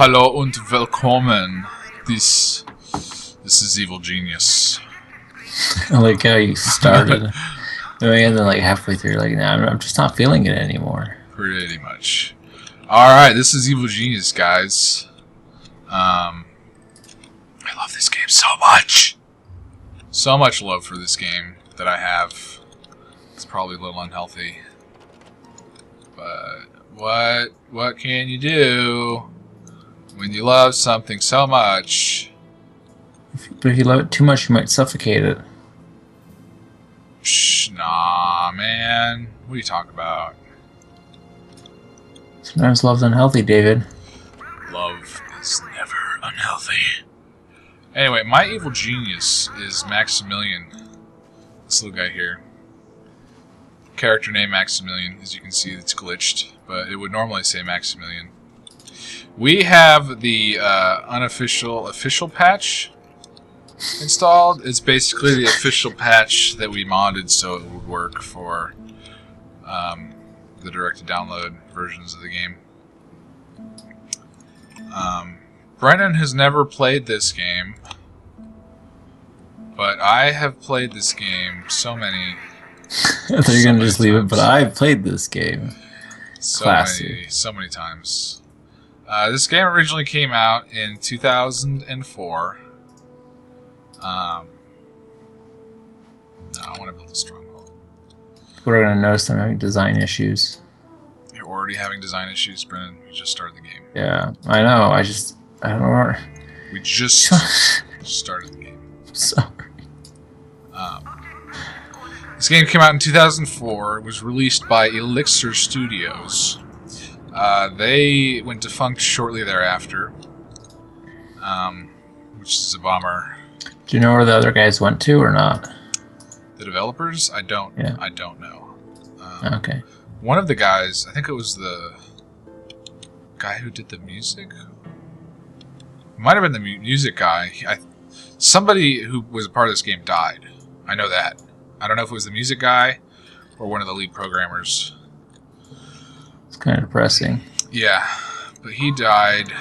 Hallo und willkommen. This is Evil Genius. I like how you started, and then like halfway through, like, nah, I'm just not feeling it anymore. Pretty much. Alright, this is Evil Genius, guys. I love this game so much. So much love for this game that I have. It's probably a little unhealthy. But what can you do when you love something so much? But if you love it too much, you might suffocate it. Shh, nah, man. What are you talking about? Sometimes love's unhealthy, David. Love is never unhealthy. Anyway, my evil genius is Maximilian. This little guy here. Character name Maximilian. As you can see, it's glitched, but it would normally say Maximilian. We have the official patch installed. It's basically the official patch that we modded so it would work for the direct-to-download versions of the game. Brennan has never played this game, but I have played this game so many. I thought you were gonna just leave it, but I've played this game. So Classic. many times. This game originally came out in 2004. I want to build a stronghold. We're gonna notice I'm having design issues. You're already having design issues, Brennan. We just started the game. Yeah, I know. I don't know. We just started the game. Sorry. This game came out in 2004. It was released by Elixir Studios. They went defunct shortly thereafter, which is a bummer. Do you know where the other guys went to or not? The developers? I don't. Yeah. I don't know. Okay. One of the guys, I think it was the guy who did the music. It might have been the music guy. Somebody who was a part of this game died. I know that. I don't know if it was the music guy or one of the lead programmers. It's kind of depressing. Yeah, but he died.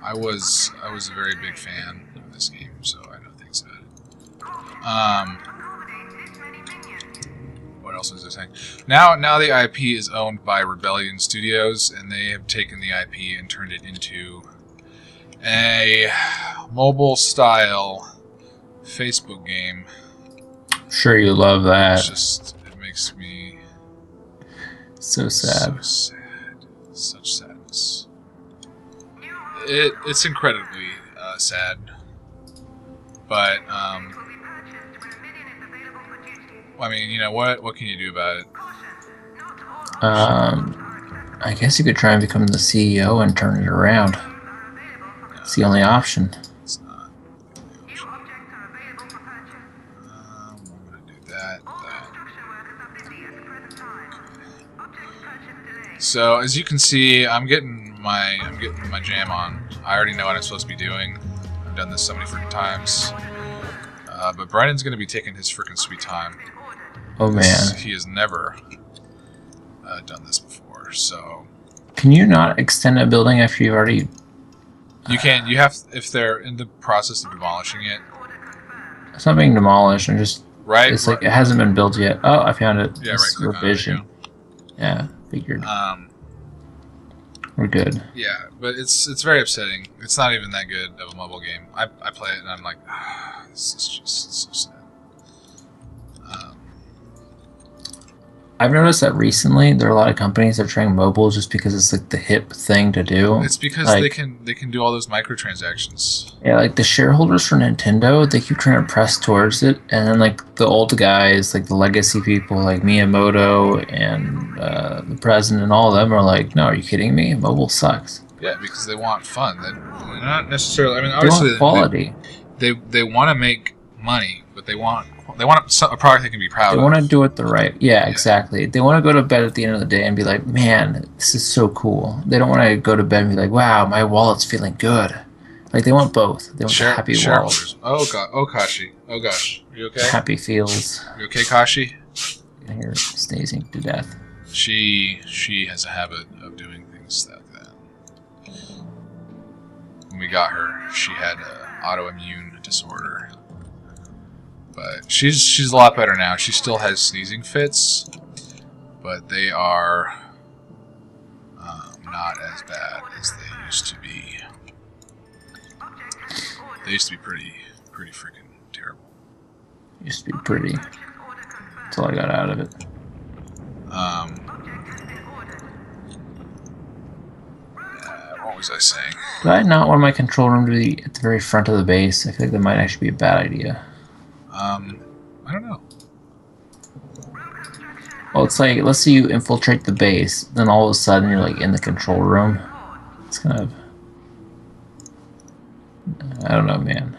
I was a very big fan of this game, so I know things about it. What else was I saying? Now the IP is owned by Rebellion Studios, and they have taken the IP and turned it into a mobile-style Facebook game. Sure, you love that. It makes me So sad. so sad. Such sadness. It's incredibly sad, but I mean, you know what can you do about it? I guess you could try and become the CEO and turn it around. It's the only option. It's not. I'm gonna do that. So as you can see, I'm getting my jam on. I already know what I'm supposed to be doing. I've done this so many freaking times. But Brennan's gonna be taking his freaking sweet time. Oh man. He has never done this before, so. Can you not extend a building after you've already... You can't. You have, if they're in the process of demolishing it. It's not being demolished, and just... Right? It's like, it hasn't been built yet. Oh, I found it. Yeah, It's right click on it, revision. Yeah, figured. We're good. Yeah, but it's very upsetting. It's not even that good of a mobile game. I play it and I'm like, this is just so sad. I've noticed that recently there are a lot of companies that are trying mobile just because it's like the hip thing to do. It's because like, they can do all those microtransactions. Yeah, like the shareholders for Nintendo, they keep trying to press towards it, and then like the old guys, like the legacy people, like Miyamoto and the president, and all of them are like, "No, are you kidding me? Mobile sucks." Yeah, because they want fun. They're not necessarily. I mean, They obviously want quality. They want to make money, but they want a product they can be proud of. They want to do it the right. Yeah, exactly. They want to go to bed at the end of the day and be like, "Man, this is so cool." They don't want to go to bed and be like, "Wow, my wallet's feeling good." Like they want both. They want happy wallets. Oh god. Oh Kashi. Oh gosh. Are you okay? Happy feels. You okay, Kashi? I hear sneezing to death. She has a habit of doing things like that. when we got her, she had autoimmune disorder. But she's a lot better now. She still has sneezing fits, but they are not as bad as they used to be. They used to be pretty freaking terrible. Used to be pretty. That's all I got out of it. What was I saying? Did I not want my control room to be at the very front of the base? I feel like that might actually be a bad idea. I don't know. Well, it's like, let's say you infiltrate the base, then all of a sudden you're like in the control room. It's kind of... I don't know, man.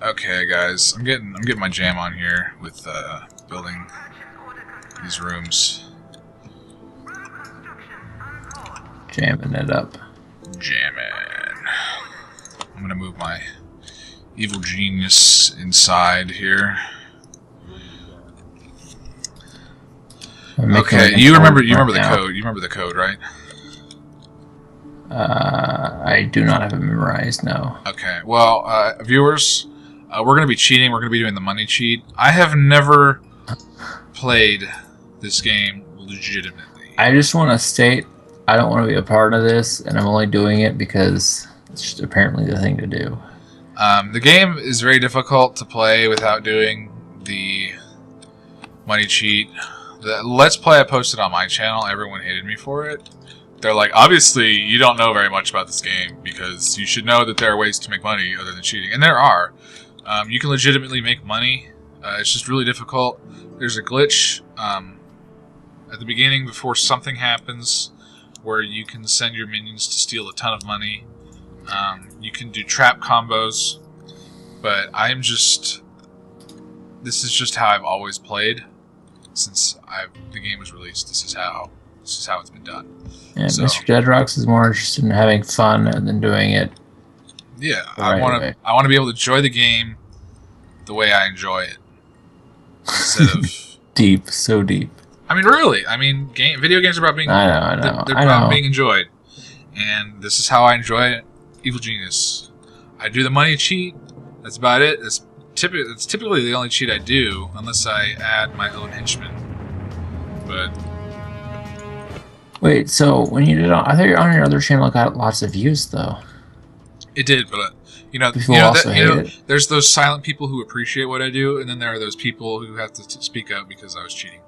Okay, guys, I'm getting my jam on here with building these rooms. Jamming it up. Jamming. I'm gonna move my evil genius inside here. Okay, you remember the code. You remember the code, right? I do not have it memorized, no. Okay, well, viewers, we're going to be cheating. We're going to be doing the money cheat. I have never played this game legitimately. I just want to state, I don't want to be a part of this, and I'm only doing it because it's just apparently the thing to do. The game is very difficult to play without doing the money cheat. The Let's Play I posted on my channel, everyone hated me for it. They're like, obviously, you don't know very much about this game because you should know that there are ways to make money other than cheating. And there are. You can legitimately make money. It's just really difficult. There's a glitch at the beginning before something happens where you can send your minions to steal a ton of money. You can do trap combos. But I'm just... This is just how I've always played since the game was released. This is how it's been done. Yeah, so, Mr. Deadrocks is more interested in having fun than doing it. Yeah, I want to be able to enjoy the game the way I enjoy it instead of deep, so deep. I mean, really. I mean, video games are about being. I know. They're about being enjoyed, and this is how I enjoy it. Evil Genius. I do the money cheat. That's about it. It's typically the only cheat I do, unless I add my own henchmen. But wait, so when you did, I thought you're on your other channel got lots of views though. It did, but there's those silent people who appreciate what I do, and then there are those people who have to speak out because I was cheating.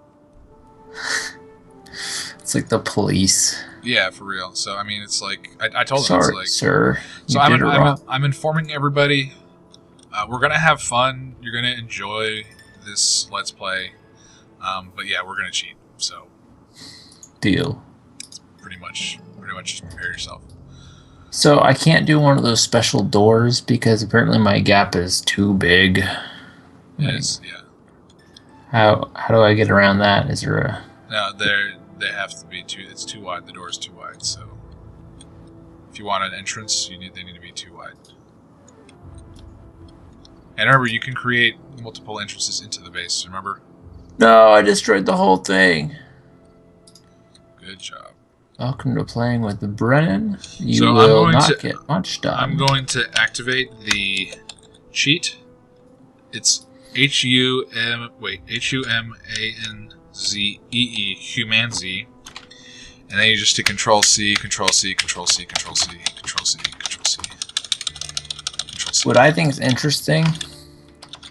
It's like the police. Yeah, for real. So I mean, it's like I told them, sorry, it's like, sir. So I'm informing everybody. We're gonna have fun. You're gonna enjoy this Let's Play. But yeah, we're gonna cheat. So deal. It's pretty much just prepare yourself. So I can't do one of those special doors because apparently my gap is too big. It is, yeah. How do I get around that? Is there a... No, they have to be too... It's too wide. The door is too wide, so... If you want an entrance, they need to be too wide. And remember, you can create multiple entrances into the base, remember? No, I destroyed the whole thing. Good job. Welcome to playing with Brennan. You will not get much done. I'm going to activate the cheat. It's H-U-M-A-N-Z-E-E, Humanz. And then you just do Control-C, Control-C, Control-C, Control-C, Control-C, Control-C, Control-C. What I think is interesting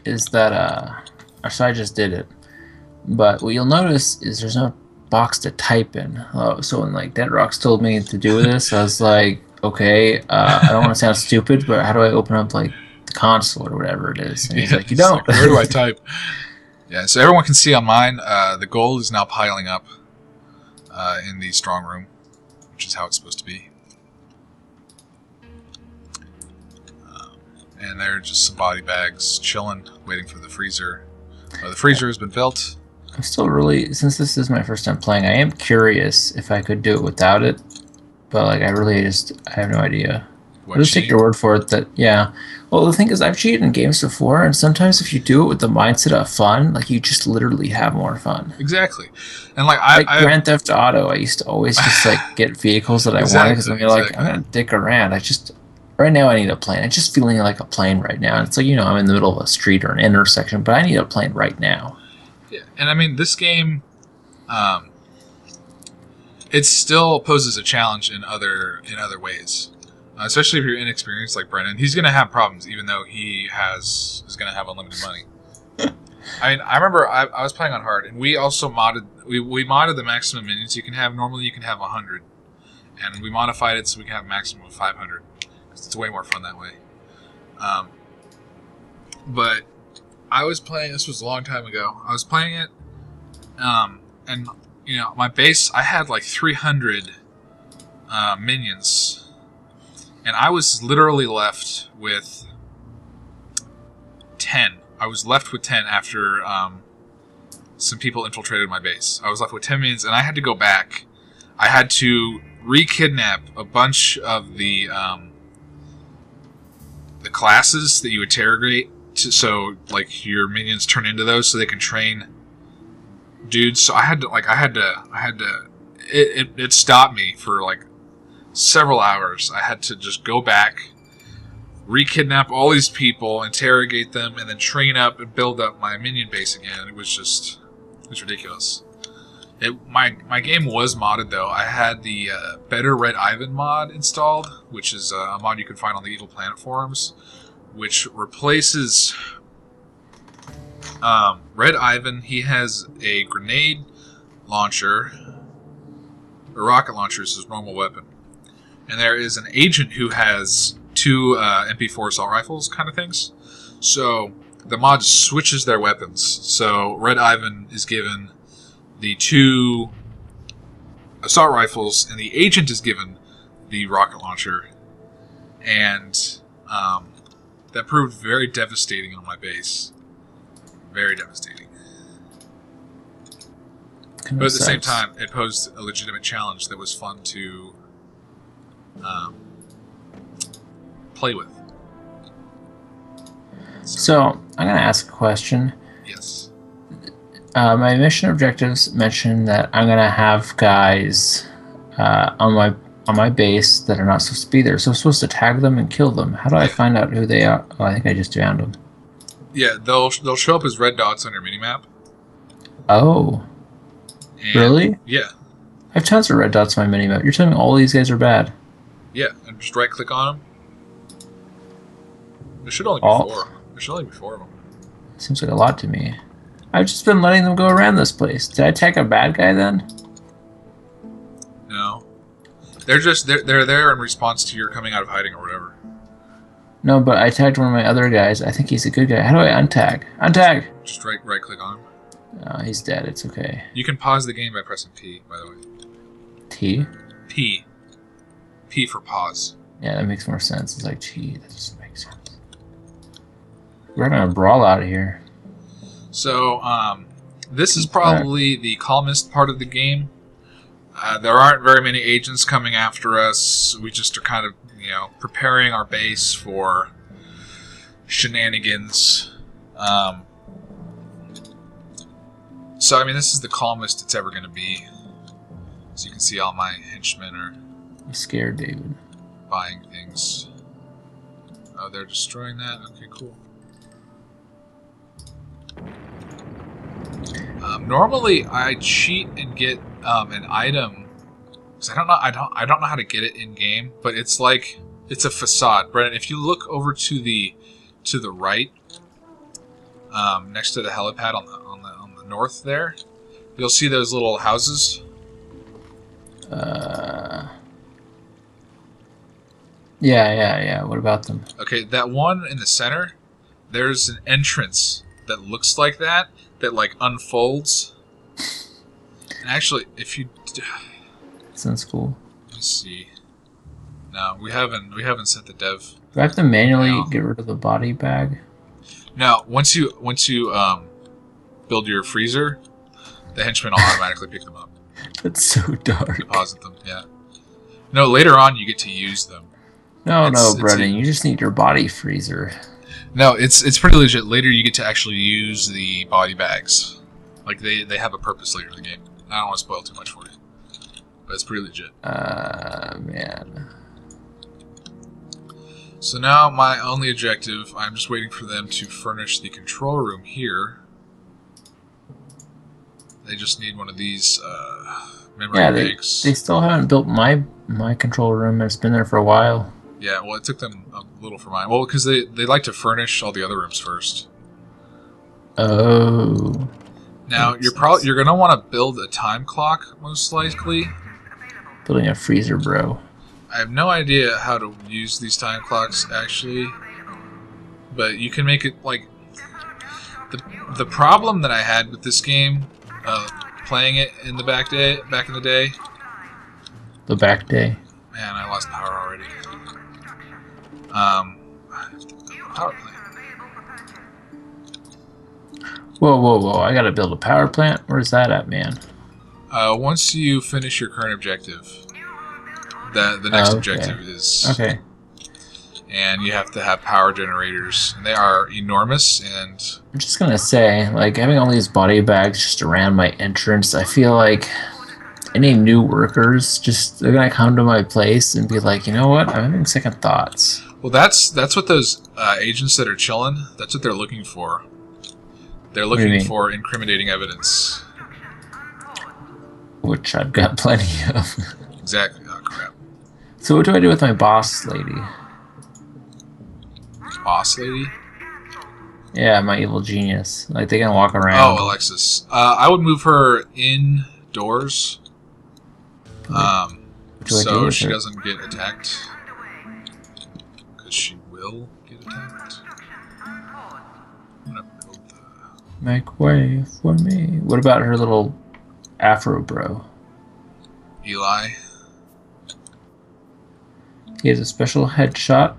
is that, so I just did it. But what you'll notice is there's no box to type in. So when like Deadrocks told me to do this, I was like, okay, I don't want to sound stupid, but how do I open up like the console or whatever it is? And he's like, you don't. Like, where do I type? Yeah, so everyone can see on mine, the gold is now piling up in the strong room, which is how it's supposed to be. And they're just some body bags chilling, waiting for the freezer. The freezer has been built. I'm still really, since this is my first time playing, I am curious if I could do it without it, but like I have no idea. I'll just take your word for it that, yeah. Well, the thing is, I've cheated in games before, and sometimes if you do it with the mindset of fun, like, you just literally have more fun. Exactly. And, like, Grand Theft Auto, I used to always just, like, get vehicles that I wanted, because I'm like, I'm going to dick around. Right now I need a plane. I'm just feeling like a plane right now. It's like, I'm in the middle of a street or an intersection, but I need a plane right now. Yeah, and I mean, this game, it still poses a challenge in other ways. Especially if you're inexperienced like Brennan. He's going to have problems, even though is going to have unlimited money. I mean, I remember I was playing on hard, and we also modded the maximum minions you can have. Normally you can have 100, and we modified it so we can have a maximum of 500. It's way more fun that way. But I was playing, this was a long time ago. I was playing it, and my base, I had like 300 minions, and I was literally left with 10. I was left with 10 after some people infiltrated my base. I was left with 10 minions, and I had to go back. I had to re-kidnap a bunch of the classes that you interrogate, so like your minions turn into those, so they can train dudes. So it stopped me for like several hours. I had to just go back, re-kidnap all these people, interrogate them, and then train up and build up my minion base again. It was ridiculous. My game was modded though. I had the Better Red Ivan mod installed, which is a mod you can find on the Evil Planet forums, which replaces Red Ivan. He has a grenade launcher, a rocket launcher is his normal weapon, and there is an agent who has 2 MP4 assault rifles kind of things. So the mod switches their weapons. So Red Ivan is given the 2 assault rifles, and the agent is given the rocket launcher, and that proved very devastating on my base. Very devastating. But at the same time, it posed a legitimate challenge that was fun to play with. So I'm going to ask a question. Yes. My mission objectives mention that I'm gonna have guys on my base that are not supposed to be there. So I'm supposed to tag them and kill them. How do I find out who they are? Oh, I think I just found them. Yeah, they'll show up as red dots on your minimap. Oh, and really? Yeah. I have tons of red dots on my minimap. You're telling me all these guys are bad? Yeah, and just right click on them. There should only be 4. There should only be 4 of them. Seems like a lot to me. I've just been letting them go around this place. Did I tag a bad guy then? No. They're there in response to your coming out of hiding or whatever. No, but I tagged one of my other guys. I think he's a good guy. How do I untag? Untag! Just right click on him. Oh, he's dead. It's okay. You can pause the game by pressing P, by the way. T? P. P for pause. Yeah, that makes more sense. It's like, gee, that doesn't make sense. We're having a brawl out of here. So, this is probably the calmest part of the game. There aren't very many agents coming after us. We just are kind of, preparing our base for shenanigans. So, I mean, this is the calmest it's ever going to be. So you can see all my henchmen are... I'm scared, David. Buying things. Oh, they're destroying that? Okay, cool. Normally, I cheat and get an item. Cause I don't know how to get it in game, but it's like it's a facade. Brennan, if you look over to the right, next to the helipad on the north there, you'll see those little houses. Yeah. What about them? Okay, that one in the center, there's an entrance that looks like that like unfolds. And actually, if you sounds cool. Let me see. No, we haven't set the dev. Do I have to manually get rid of the body bag? No, once you build your freezer, the henchmen will automatically pick them up. That's so dark. Deposit them, yeah. No, later on you get to use them. No, It's Brennan, you just need your body freezer. no, it's pretty legit. Later, you get to actually use the body bags. Like they have a purpose later in the game. I don't want to spoil too much for you, but it's pretty legit. Man. So now my only objective, I'm just waiting for them to furnish the control room here. They just need one of these memory banks. They still haven't built my control room. It's been there for a while. Yeah, well, it took them a little for mine. Well, because they like to furnish all the other rooms first. Oh. Now you're gonna want to build a time clock, most likely. Building a freezer, bro. I have no idea how to use these time clocks actually, but you can make it like the problem that I had with this game, playing it in the back in the day. The back day. Man, I lost power already. Power plant. Whoa. I gotta build a power plant? Where's that at, man? Once you finish your current objective, the next objective is... Okay. And you have to have power generators. And they are enormous, and... I'm just gonna say, like, having all these body bags just around my entrance, I feel like any new workers, they're gonna come to my place and be like, you know what, I'm having second thoughts. Well, that's what those agents that are chilling, that's what they're looking for. They're looking for incriminating evidence. Which I've got plenty of. Exactly. Oh, crap. So what do I do with my boss lady? Boss lady? Yeah, my evil genius. Like, they can walk around. Oh, Alexis. I would move her indoors. So she doesn't get attacked. Because she will get attacked. I'm gonna build the... Make way for me. What about her little afro bro? Eli. He has a special headshot.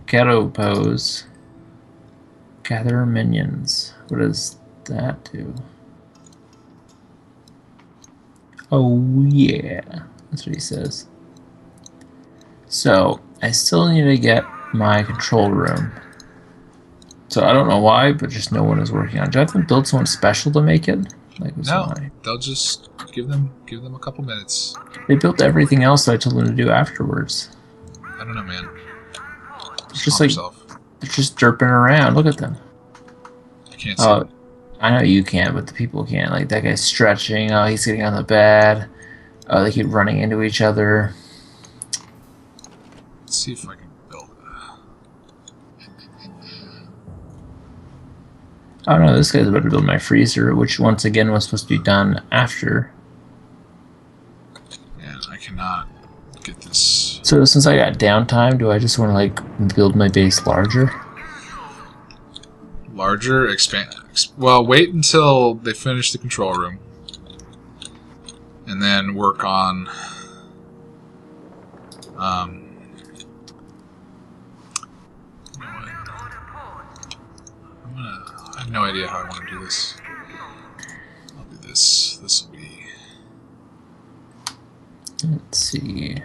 Ghetto pose. Gather minions. What does that do? Oh yeah. That's what he says. So, I still need to get my control room. So I don't know why, but just no one is working on it. Do I have to build someone special to make it? Like, no, they'll just give them a couple minutes. They built everything else that I told them to do afterwards. I don't know, man. It's just like they're just derping around. Look at them. I can't see it. I know you can't, but the people can't. Like, that guy's stretching. Oh, he's getting on the bed. Oh, they keep running into each other. Let's see if I can build it. Oh no, this guy's about to build my freezer, which once again was supposed to be done after. Yeah, I cannot get this. So since I got downtime, do I just want to like build my base larger? Larger, expand. Well, wait until they finish the control room, and then work on. I have no idea how I want to do this. I'll do this. This will be. Let's see.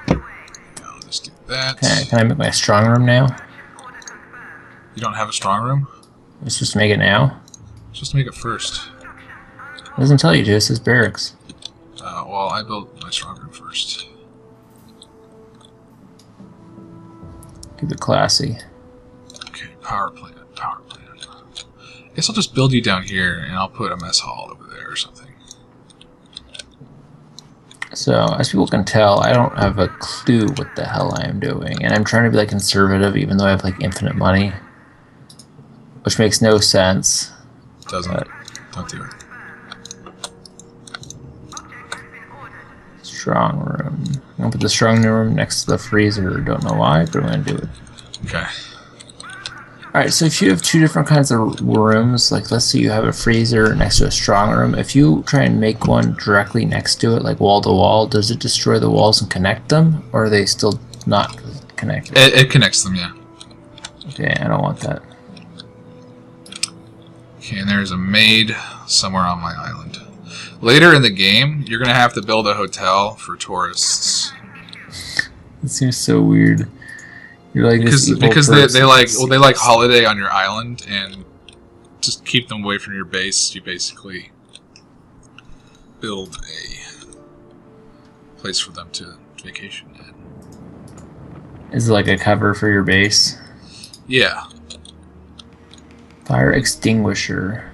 I'll just do that. Can I make my strong room now? You don't have a strong room? Let's just make it now. Just make it first. It doesn't tell you to. It says barracks. Well, I built my strong room first. Keep it classy. Okay, power plant. Power plant. I guess I'll just build you down here, and I'll put a mess hall over there or something. So, as people can tell, I don't have a clue what the hell I am doing. And I'm trying to be like conservative, even though I have like infinite money. Which makes no sense. Doesn't. Don't do it. Strong room. I'm gonna put the strong room next to the freezer. Don't know why, but I'm gonna do it. Okay. Alright, so if you have two different kinds of rooms, like let's say you have a freezer next to a strong room, if you try and make one directly next to it, like wall to wall, does it destroy the walls and connect them? Or are they still not connected? It connects them, yeah. Okay, I don't want that. Okay, and there's a maid somewhere on my island. Later in the game, you're going to have to build a hotel for tourists. It seems so weird. You're like this evil because person. they like holiday on your island, and just keep them away from your base. You basically build a place for them to vacation at. Is it like a cover for your base? Yeah. Fire extinguisher.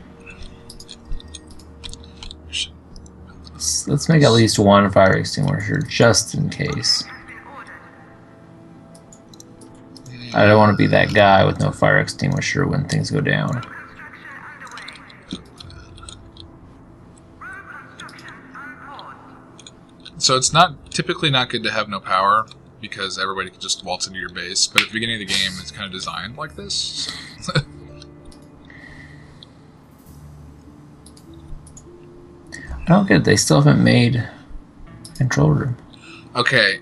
Let's make at least one fire extinguisher just in case. I don't want to be that guy with no fire extinguisher when things go down. So it's typically not good to have no power, because everybody can just waltz into your base. But at the beginning of the game, it's kind of designed like this. I don't get it. They still haven't made a control room. Okay,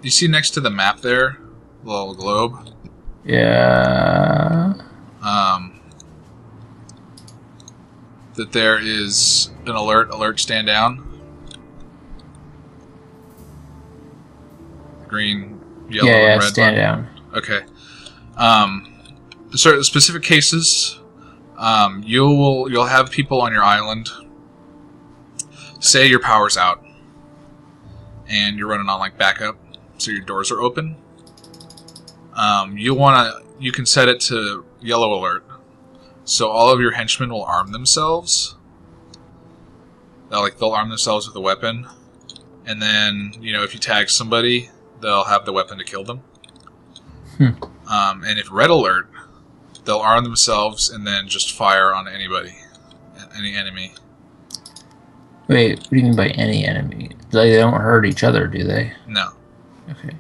you see next to the map there, the little globe? Yeah. That there is an alert, stand down. Green, yellow, and red. Stand down. Okay. Certain specific cases, you'll have people on your island. Say your power's out, and you're running on like backup, so your doors are open. You can set it to yellow alert, so all of your henchmen will arm themselves. They'll arm themselves with a weapon, and then if you tag somebody, they'll have the weapon to kill them. And if red alert, they'll arm themselves and then just fire on anybody, any enemy. Wait, what do you mean by any enemy? They don't hurt each other, do they? No. Okay.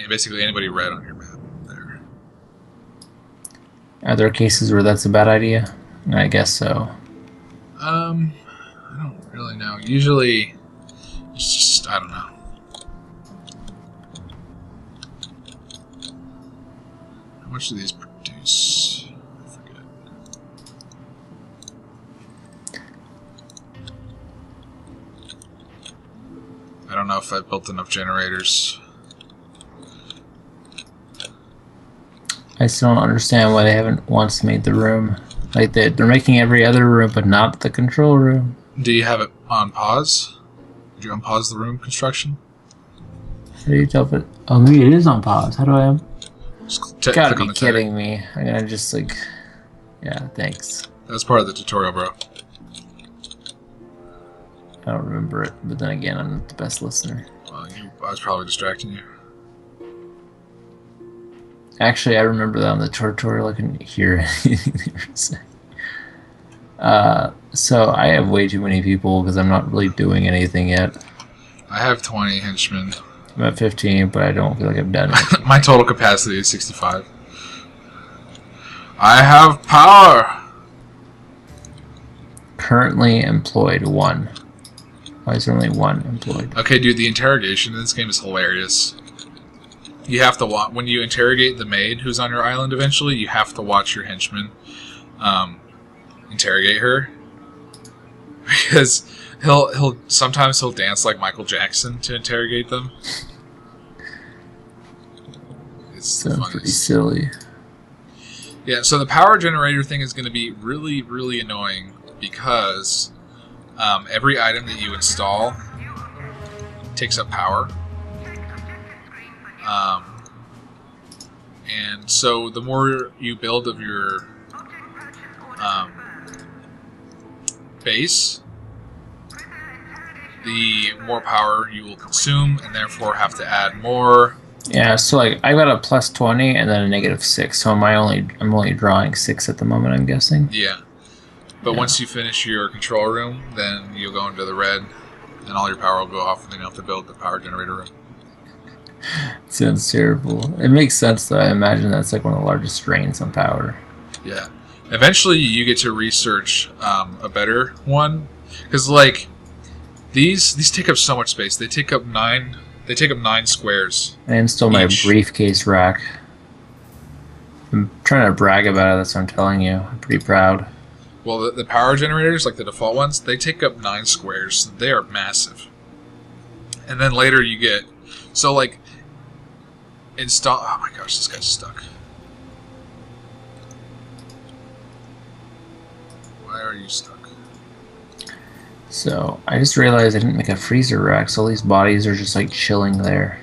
Basically anybody red on your map there. Are there cases where that's a bad idea? I guess so. I don't really know. Usually, it's just, I don't know. How much do these produce? I forget. I don't know if I've built enough generators. I still don't understand why they haven't once made the room. Like they're making every other room, but not the control room. Do you have it on pause? Did you unpause the room construction? How do you tell it? Oh, maybe it is on pause. How do I? Just Gotta be kidding me. I'm gonna just like... Yeah, thanks. That's part of the tutorial, bro. I don't remember it, but then again, I'm not the best listener. Well, I was probably distracting you. Actually, I remember that on the tutorial. I couldn't hear anything they were saying. So I have way too many people because I'm not really doing anything yet. I have 20 henchmen. I'm at 15, but I don't feel like I've done it. My total capacity is 65. I have power! Currently employed 1. Why is there only 1 employed? Okay, dude, the interrogation in this game is hilarious. You have to watch when you interrogate the maid who's on your island. Eventually, you have to watch your henchman interrogate her, because sometimes he'll dance like Michael Jackson to interrogate them. It's Sounds pretty silly. Yeah, so the power generator thing is going to be really, really annoying because every item that you install takes up power. And so the more you build of your base, the more power you will consume, and therefore have to add more. Yeah, so like I got a plus 20 and then a negative 6. So I'm only drawing 6 at the moment, I'm guessing. Yeah, but once you finish your control room, then you'll go into the red, and all your power will go off, and then you'll have to build the power generator room. Sounds terrible. It makes sense though. I imagine that's like one of the largest drains on power. Yeah. Eventually, you get to research a better one, because like these take up so much space. They take up 9 squares. I install my briefcase rack. I'm trying to brag about it. That's what I'm telling you. I'm pretty proud. Well, the power generators, like the default ones, they take up 9 squares. They are massive. And then later you get... So, like, install... Oh my gosh, this guy's stuck. Why are you stuck? So, I just realized I didn't make a freezer rack, so all these bodies are just, like, chilling there.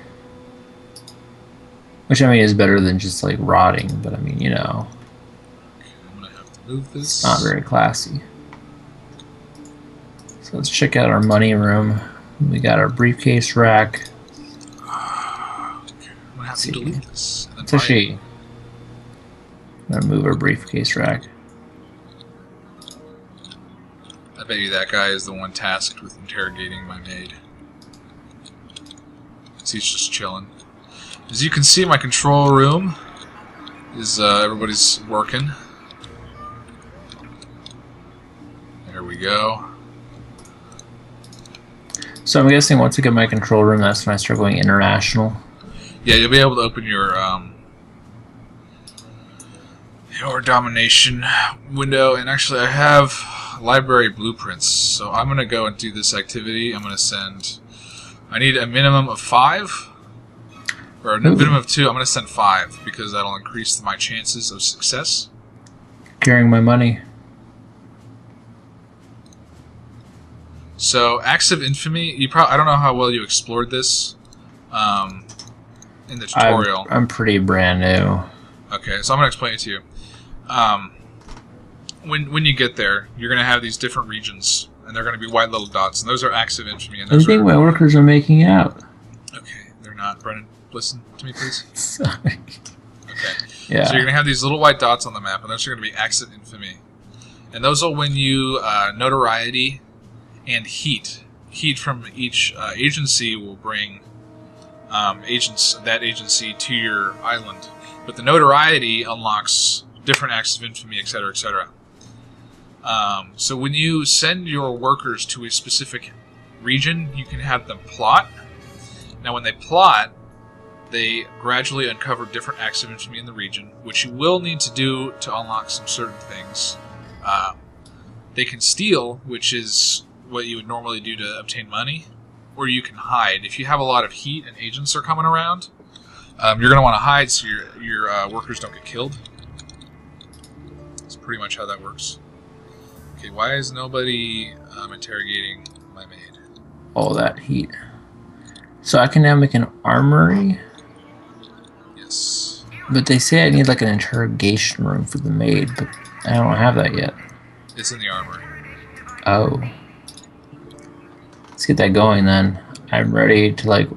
Which, I mean, is better than just, like, rotting, but, I mean, you know. Okay, I'm gonna have to move this. It's not very classy. So, let's check out our money room. We got our briefcase rack. Okay, I'm gonna have to delete this. It's a she. I'm gonna move our briefcase rack. I bet you that guy is the one tasked with interrogating my maid. So he's just chilling. As you can see, my control room is everybody's working. There we go. So I'm guessing once I get my control room, that's when I start going international. Yeah, you'll be able to open your domination window, and actually I have library blueprints, so I'm gonna go and do this activity. I'm gonna send. I need a minimum of 5. Or a minimum of 2, I'm going to send 5 because that'll increase my chances of success. Carrying my money. So, Acts of Infamy, I don't know how well you explored this in the tutorial. I'm pretty brand new. Okay, so I'm going to explain it to you. When you get there, you're going to have these different regions, and they're going to be white little dots, and those are Acts of Infamy. And I think my workers are making out. Okay, they're not. Brennan, listen to me, please. Sorry. Okay. Yeah. So you're going to have these little white dots on the map, and those are going to be Acts of Infamy. And those will win you notoriety and heat. Heat from each agency will bring that agency to your island. But the notoriety unlocks different Acts of Infamy, etc., etc. So when you send your workers to a specific region, you can have them plot. Now when they plot, they gradually uncover different Acts of Infamy in the region, which you will need to do to unlock some certain things. They can steal, which is what you would normally do to obtain money, or you can hide. If you have a lot of heat and agents are coming around, you're going to want to hide so your workers don't get killed. That's pretty much how that works. Okay, why is nobody interrogating my maid? All that heat. So I can now make an armory? Yes. But they say I need like an interrogation room for the maid, but I don't have that yet. It's in the armory. Oh. Let's get that going then. I'm ready to like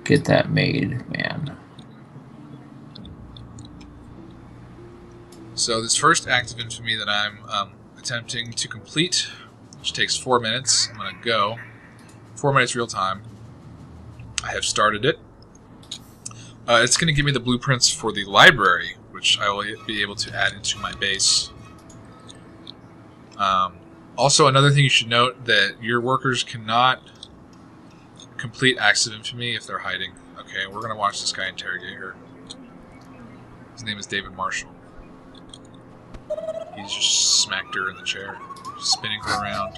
get that made, man. So this first Act of Infamy that I'm attempting to complete, which takes 4 minutes, I'm going to go. 4 minutes real time. I have started it. It's going to give me the blueprints for the library, which I will be able to add into my base. Also, another thing you should note, that your workers cannot complete Acts of Infamy if they're hiding. Okay, we're going to watch this guy interrogate her. His name is David Marshall. He's just smacked her in the chair, spinning her around.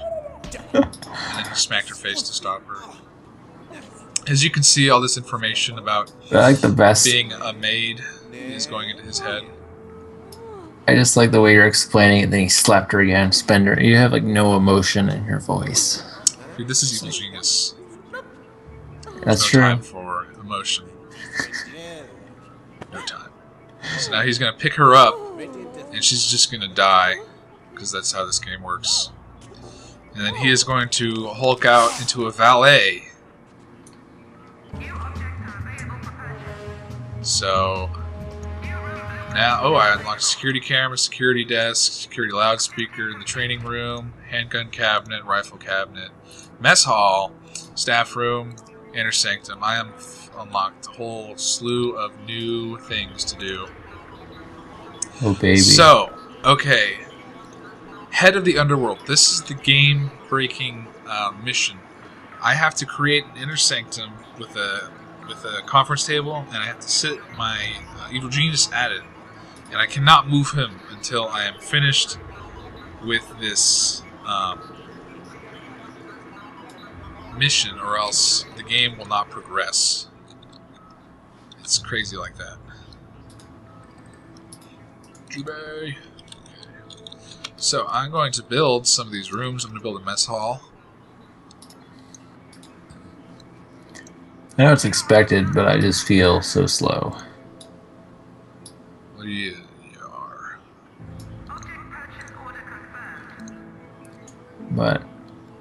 And then he smacked her face to stop her. As you can see, all this information about I like the best. being a maid is going into his head. I just like the way you're explaining it. Then he slapped her again, spend her. You have like no emotion in your voice. Dude, this is evil genius. That's no true. time for emotion. No time. So now he's going to pick her up, and she's just going to die, because that's how this game works. And then he is going to Hulk out into a valet. So now, I unlocked security camera, security desk, security loudspeaker, the training room, handgun cabinet, rifle cabinet, mess hall, staff room, inner sanctum. I am unlocked a whole slew of new things to do. Oh baby. So, okay, head of the underworld. This is the game-breaking mission. I have to create an inner sanctum with a conference table, and I have to sit my evil genius at it, and I cannot move him until I am finished with this mission, or else the game will not progress. It's crazy like that. Jubei. So I'm going to build some of these rooms. I'm going to build a mess hall. I know it's expected, but I just feel so slow. Well, you are. But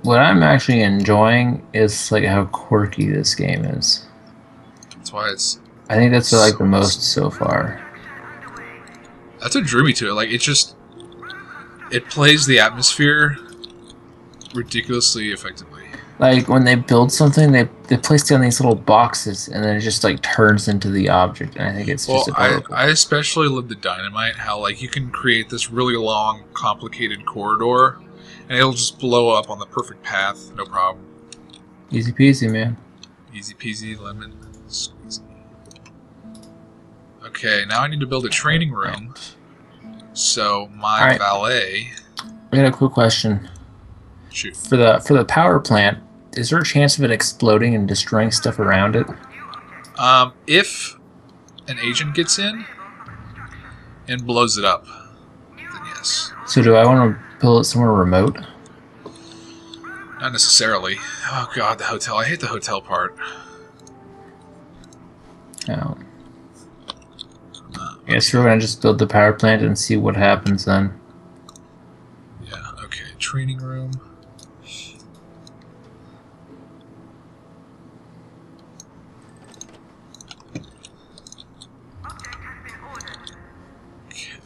what I'm actually enjoying is like how quirky this game is. That's why it's. I think that's so like the most awesome. so far. That's what drew me to it. Like it plays the atmosphere ridiculously effectively. Like when they build something, they place down these little boxes, and then it just like turns into the object. And I think it's just adorable. I especially love the dynamite. How like you can create this really long, complicated corridor, and it'll just blow up on the perfect path, no problem. Easy peasy, man. Easy peasy, lemon squeezy. Okay, now I need to build a training room. So my valet. I got a quick question. Shoot. For the power plant, is there a chance of it exploding and destroying stuff around it? If an agent gets in and blows it up, then yes. So do I want to build it somewhere remote? Not necessarily. Oh god, the hotel. I hate the hotel part. No. I guess we're gonna just build the power plant and see what happens then. Yeah, okay. Training room. Okay.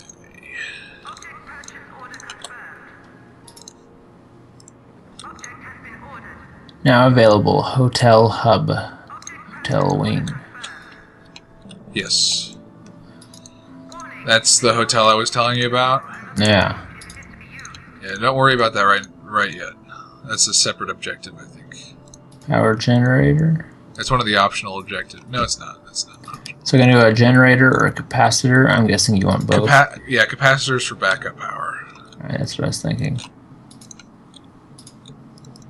Now available, Hotel Hub. Hotel Wing. Yes. That's the hotel I was telling you about? Yeah. Yeah, don't worry about that right yet. That's a separate objective, I think. Power generator. That's one of the optional objectives. No, it's not. That's not an option. So we're gonna do a generator or a capacitor. I'm guessing you want both. Yeah, capacitors for backup power. Alright, that's what I was thinking.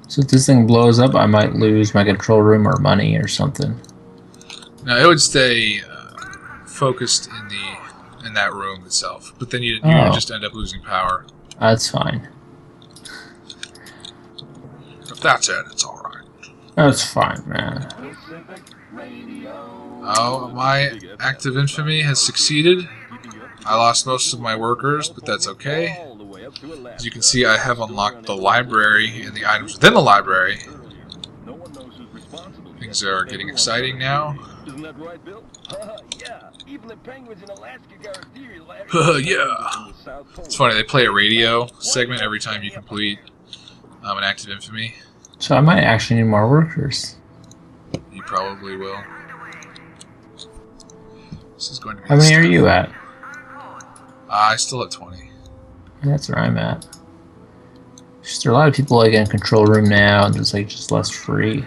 So if this thing blows up, I might lose my control room or money or something. No, it would stay focused in that room itself, but then you would just end up losing power. That's fine. If that's it, it's all right. That's fine, man. Oh, my active infamy has succeeded. I lost most of my workers, but that's okay. As you can see, I have unlocked the library and the items within the library. Things are getting exciting now. Isn't that right, Bill? Yeah. Even the penguins in Alaska got a theory. Yeah. It's funny, they play a radio segment every time you complete an active infamy. So I might actually need more workers. You probably will. This is going to be. How many are you at? I still have 20. That's where I'm at. Just there are a lot of people like in control room now, and there's like just less free.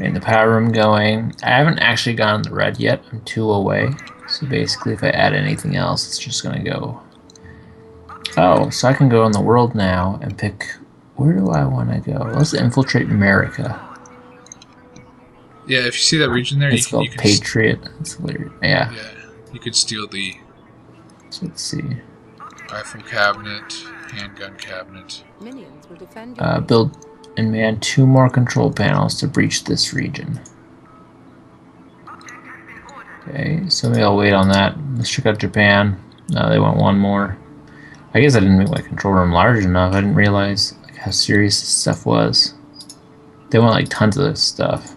And the power room going. I haven't actually gotten the red yet. I'm 2 away. So basically, if I add anything else, it's just gonna go. Oh, so I can go in the world now and pick. Where do I want to go? Let's infiltrate America. Yeah, if you see that region there, It's called Patriot. It's weird. Yeah. Yeah, you could steal the. So let's see. Rifle cabinet, handgun cabinet. Minions will defend Build and man 2 more control panels to breach this region. Okay, so maybe I'll wait on that. Let's check out Japan. No, they want 1 more. I guess I didn't make my control room large enough. I didn't realize like, how serious this stuff was. They want like tons of this stuff.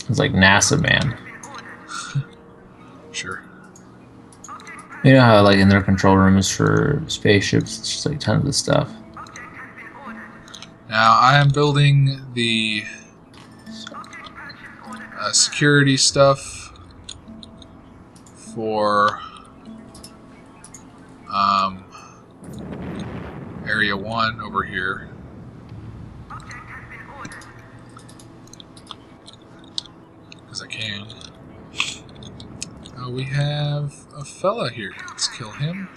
It's like NASA, man. Sure. You know how like in their control rooms for spaceships, it's just like tons of stuff. Now I am building the security stuff for Area 1 over here. Because I can. We have a fella here. Let's kill him.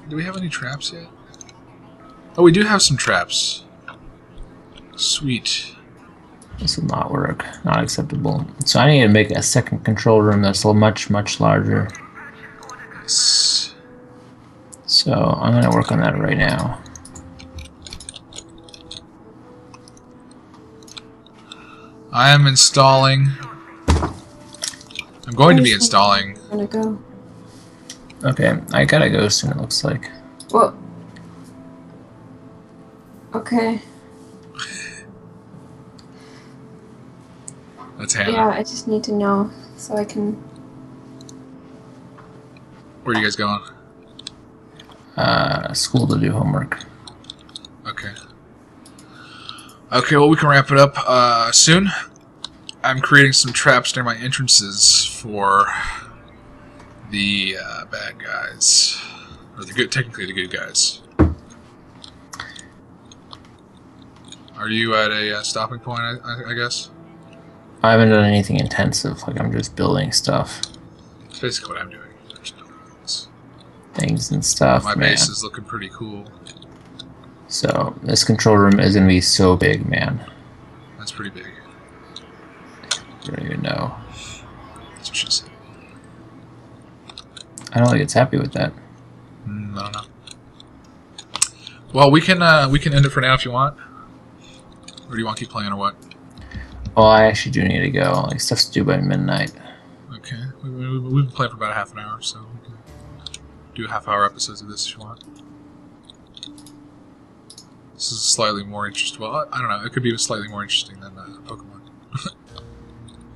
Do we have any traps yet? Oh, we do have some traps. Sweet. This will not work. Not acceptable. So I need to make a second control room that's much, much larger. Yes. So I'm going to work on that right now. I am installing. I'm going to be installing. I'm gonna go. Okay, I gotta go soon, it looks like. Well. Okay. That's Hannah. Yeah, I just need to know so I can. Where are you guys going? School to do homework. Okay. Okay, well, we can wrap it up soon. I'm creating some traps near my entrances for the bad guys. Or the good, technically the good guys. Are you at a stopping point, I guess? I haven't done anything intensive, like I'm just building stuff. That's basically what I'm doing. Things and stuff, My man. base is looking pretty cool. So, this control room is gonna be so big, man. That's pretty big. You don't even know. That's what she said. I don't think it's happy with that. I don't know. Well, we can end it for now if you want. Or do you want to keep playing or what? Well, I actually do need to go. Like, stuff's due by midnight. Okay. We've been playing for about a half an hour, so we can do half-hour episodes of this if you want. This is slightly more interesting. Well, I don't know. It could be slightly more interesting than Pokemon.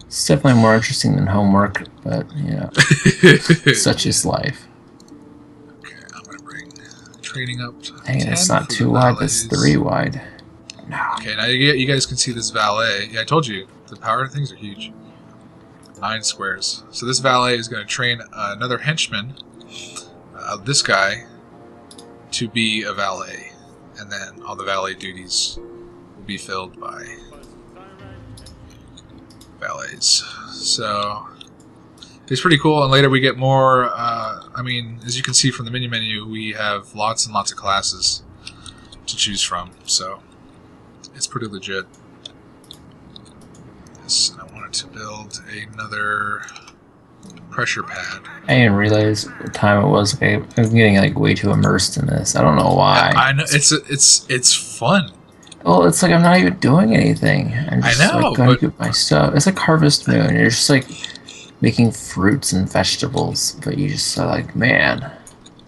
It's definitely more interesting than homework, but, you know, such is life. Okay, I'm going to bring training up to Dang it, 10 it's not for too the wide, that's valets. 3 wide. No. Okay, now you guys can see this valet. Yeah, I told you, the power things are huge. 9 squares. So this valet is going to train another henchman, this guy, to be a valet. And then all the valet duties will be filled by valets. So it's pretty cool, and later we get more, I mean, as you can see from the menu, we have lots and lots of classes to choose from, so it's pretty legit. Yes, and I wanted to build another pressure pad. I didn't realize what time it was. Okay, I'm getting like way too immersed in this. I don't know why. I know it's fun. Well, it's like I'm not even doing anything. I'm just I know, like going but to get my stuff. It's like Harvest Moon. You're just like making fruits and vegetables, but you just are like, man.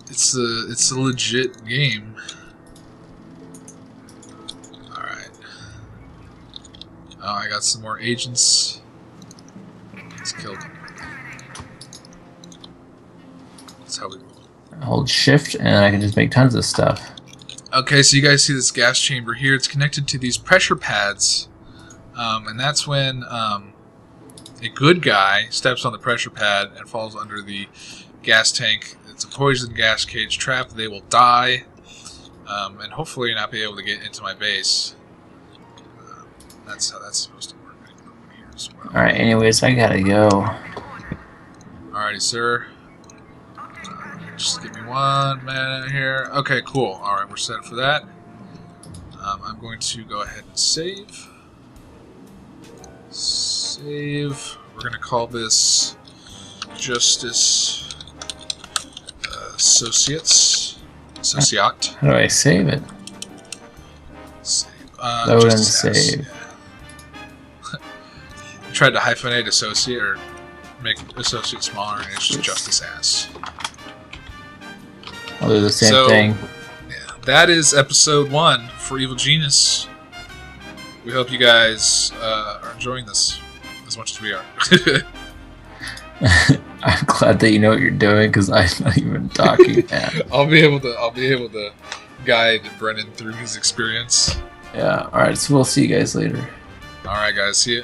it's a legit game. All right. Oh, I got some more agents. Let's kill them. That's how we roll. Hold shift and I can just make tons of stuff. Okay, so you guys see this gas chamber here. It's connected to these pressure pads, and that's when a good guy steps on the pressure pad and falls under the gas tank. It's a poison gas cage trap. They will die, and hopefully not be able to get into my base. That's how that's supposed to work. Here as well. Alright, anyways, I gotta go. Alrighty, sir. Just give me 1 minute here. Okay, cool. Alright, we're set for that. I'm going to go ahead and save. Save. We're going to call this Justice Associates. Associate. How do I save it? Save. Load and Justice Ass. save. I tried to hyphenate associate or make associate smaller, and it's just Justice Ass. I'll do the same So, thing. Yeah, that is episode 1 for Evil Genius. We hope you guys are enjoying this as much as we are. I'm glad that you know what you're doing because I'm not even talking, man. I'll be able to guide Brennan through his experience. Yeah, alright, so we'll see you guys later. All right, guys, see you.